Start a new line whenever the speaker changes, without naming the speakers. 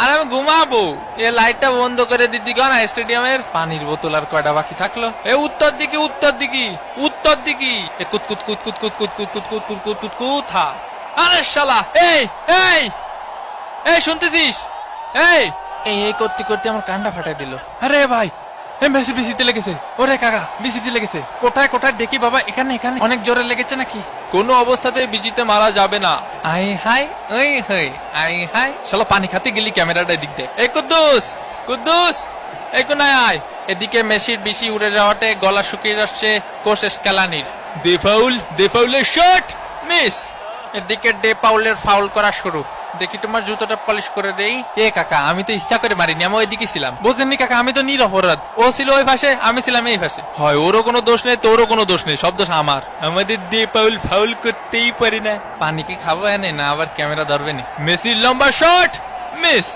আর আমি ঘুমাবো। এ লাইটটা বন্ধ করে দিদি গো না স্টেডিয়ামের। পানির বোতল আর কয়টা বাকি থাকলো? এ উত্তর দিকে উত্তর দিকে উত্তর দিকে। এ কুত কুত কুত কুত কুত কুত কুত কুত কুত কুত কুত কুত কুথা। আরে শালা এই এই এই শুনতেছিস? এই এই এই করতে করতে আমার কানটা ফাটাই দিল। আরে ভাই মেসি বিসিতে লেগেছে। ওরে কাকা বিসিতে লেগেছে। কোথায় কোথায় দেখি বাবা, এখানে এখানে অনেক জোরে লেগেছে নাকি? কোনো অবস্থাতেই বিজিতে মারা যাবে না। আই হাই ওই হই আই হাই। শালা পানি খাতে গেলি ক্যামেরাটা দিক দে। এই কুদ্দুস কুদ্দুস এই কোনায় আয়। এদিকে মেসির বিসি উড়ে যাওয়াতে গলা শুকিয়ে যাচ্ছে কোচ স্ক্যালানির। দেফাউলের শট মিস। এদিকে ডে পাউলের ফাউল করা শুরু। দেখি তোমার জুতোটা পলিশ করে দেই। এ কাকা আমি তো ইচ্ছা করে মারিনি, আমি ওইদিকে ছিলাম। বোঝেননি কাকা, আমি তো নিরপরাধ। ও ছিল ওই পাশে, আমি ছিলাম এই পাশে। হয় ওরও কোনো দোষ নেই, তোরও কোনো দোষ নেই, সব দোষ আমার। আমাদের ডে পাউল ফাউল করতেই পারি না। পানি কি খাবো এনে না আবার ক্যামেরা ধরবে না। মেসির লম্বা শট মিস।